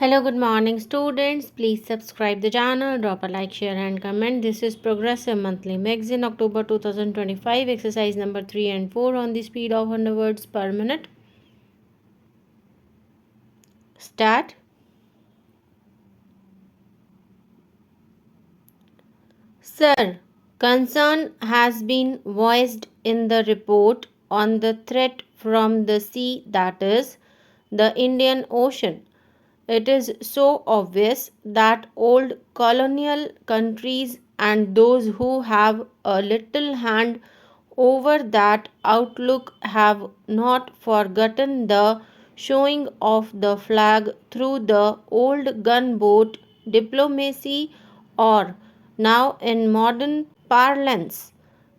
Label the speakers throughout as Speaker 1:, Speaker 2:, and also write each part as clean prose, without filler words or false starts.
Speaker 1: Hello, good morning, students. Please subscribe the channel, drop a like, share, and comment. This is Progressive Monthly Magazine, October 2025, exercise number 3 and 4 on the speed of 100 words per minute. Start. Sir, concern has been voiced in the report on the threat from the sea, that is, the Indian Ocean. It is so obvious that old colonial countries and those who have a little hand over that outlook have not forgotten the showing of the flag through the old gunboat diplomacy, or now in modern parlance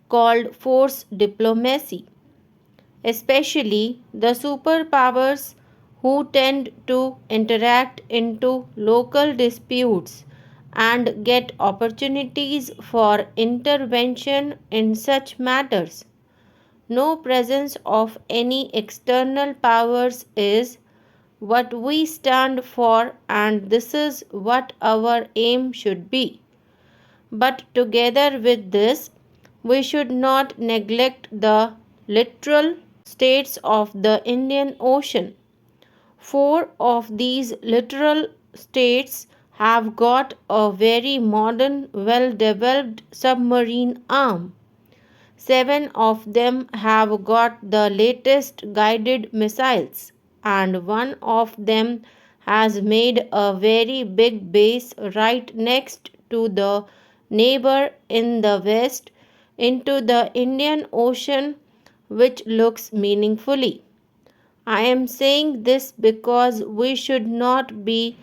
Speaker 1: called force diplomacy, especially the superpowers who tend to interact into local disputes and get opportunities for intervention in such matters. No presence of any external powers is what we stand for, and this is what our aim should be. But together with this, we should not neglect the littoral states of the Indian Ocean. Four of these littoral states have got a very modern, well developed submarine arm. Seven of them have got the latest guided missiles, and one of them has made a very big base right next to the neighbor in the west into the Indian Ocean, which looks meaningfully. I am saying this because we should not be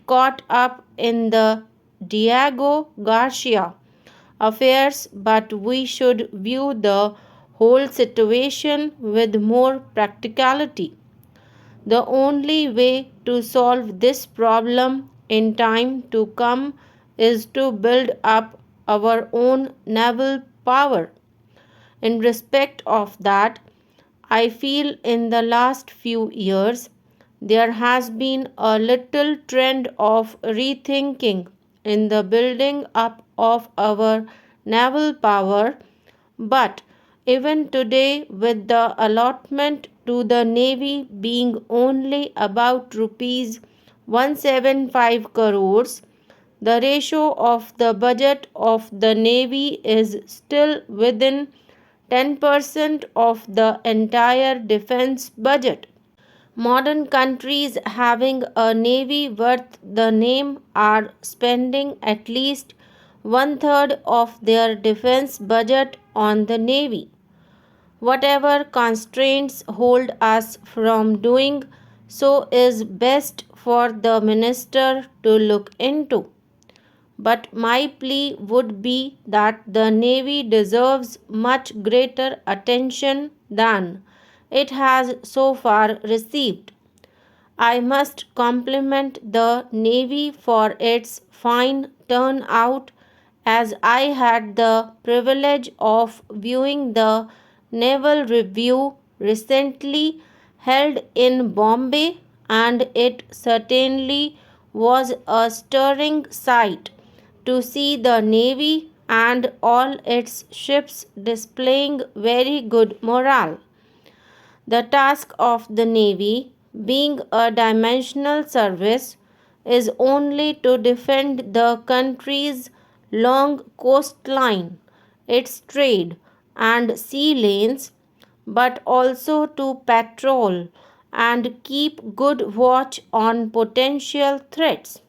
Speaker 1: caught up in the Diego Garcia affairs, but we should view the whole situation with more practicality. The only way to solve this problem in time to come is to build up our own naval power. In respect of that, I feel in the last few years there has been a little trend of rethinking in the building up of our naval power, but even today, with the allotment to the Navy being only about rupees 175 crores, the ratio of the budget of the Navy is still within 10% of the entire defense budget. Modern countries having a navy worth the name are spending at least one third of their defense budget on the navy. Whatever constraints hold us from doing so is best for the minister to look into. But my plea would be that the Navy deserves much greater attention than it has so far received. I must compliment the Navy for its fine turnout, as I had the privilege of viewing the Naval Review recently held in Bombay, and it certainly was a stirring sight to see the Navy and all its ships displaying very good morale. The task of the Navy, being a dimensional service, is only to defend the country's long coastline, its trade and sea lanes, but also to patrol and keep good watch on potential threats.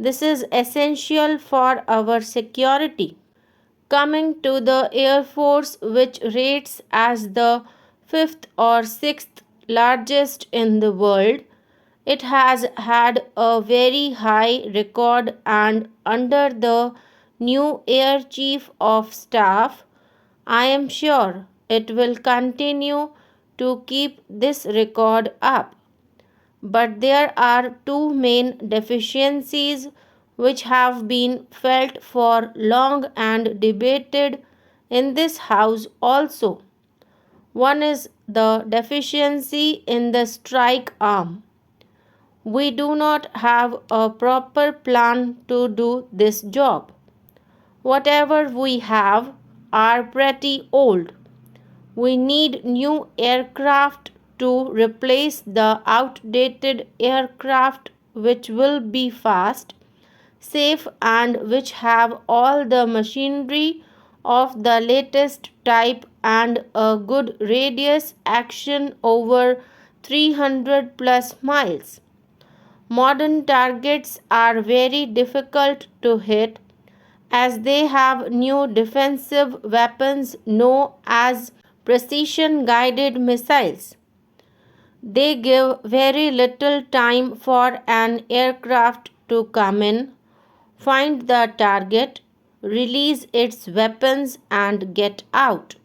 Speaker 1: This is essential for our security. Coming to the Air Force, which rates as the fifth or sixth largest in the world, it has had a very high record, and under the new Air Chief of Staff, I am sure it will continue to keep this record up. But there are two main deficiencies which have been felt for long and debated in this house also. One is the deficiency in the strike arm. We do not have a proper plan to do this job. Whatever we have are pretty old. We need new aircraft to replace the outdated aircraft which will be fast, safe, and which have all the machinery of the latest type and a good radius action over 300 plus miles. Modern targets are very difficult to hit as they have new defensive weapons known as precision guided missiles. They give very little time for an aircraft to come in, find the target, release its weapons, and get out.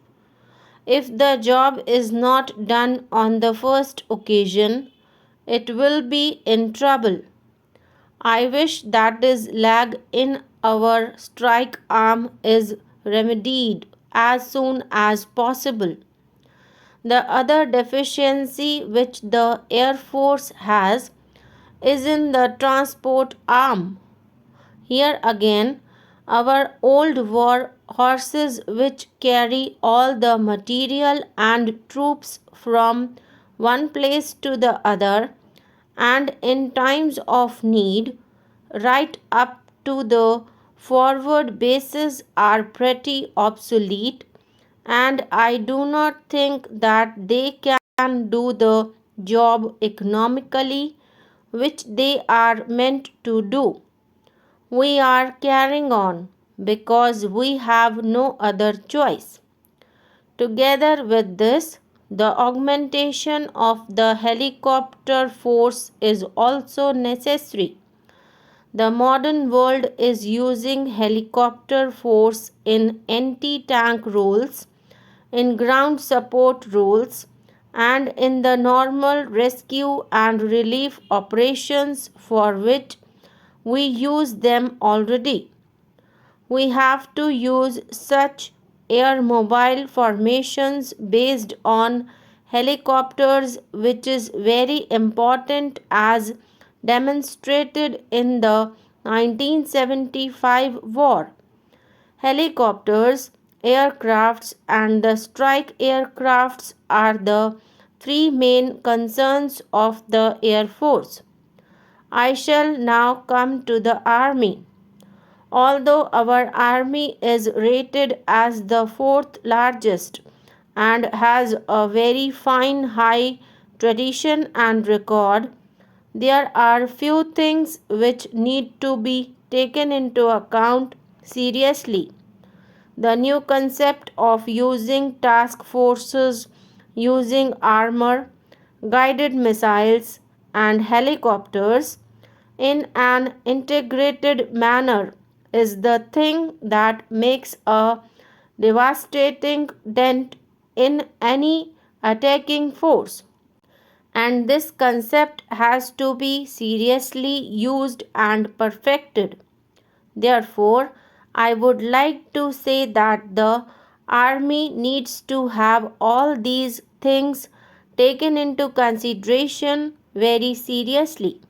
Speaker 1: If the job is not done on the first occasion, it will be in trouble. I wish that this lag in our strike arm is remedied as soon as possible. The other deficiency which the Air Force has is in the transport arm. Here again, our old war horses, which carry all the material and troops from one place to the other, and in times of need, right up to the forward bases, are pretty obsolete, and I do not think that they can do the job economically which they are meant to do. We are carrying on because we have no other choice. Together with this, the augmentation of the helicopter force is also necessary. The modern world is using helicopter force in anti-tank roles, in ground support roles, and in the normal rescue and relief operations for which we use them already. We have to use such air mobile formations based on helicopters, which is very important as demonstrated in the 1975 war. Helicopters, aircrafts, and the strike aircrafts are the three main concerns of the Air Force. I shall now come to the Army. Although our Army is rated as the fourth largest and has a very fine high tradition and record, there are few things which need to be taken into account seriously. The new concept of using task forces, using armor, guided missiles, and helicopters in an integrated manner is the thing that makes a devastating dent in any attacking force. And this concept has to be seriously used and perfected. Therefore, I would like to say that the Army needs to have all these things taken into consideration very seriously.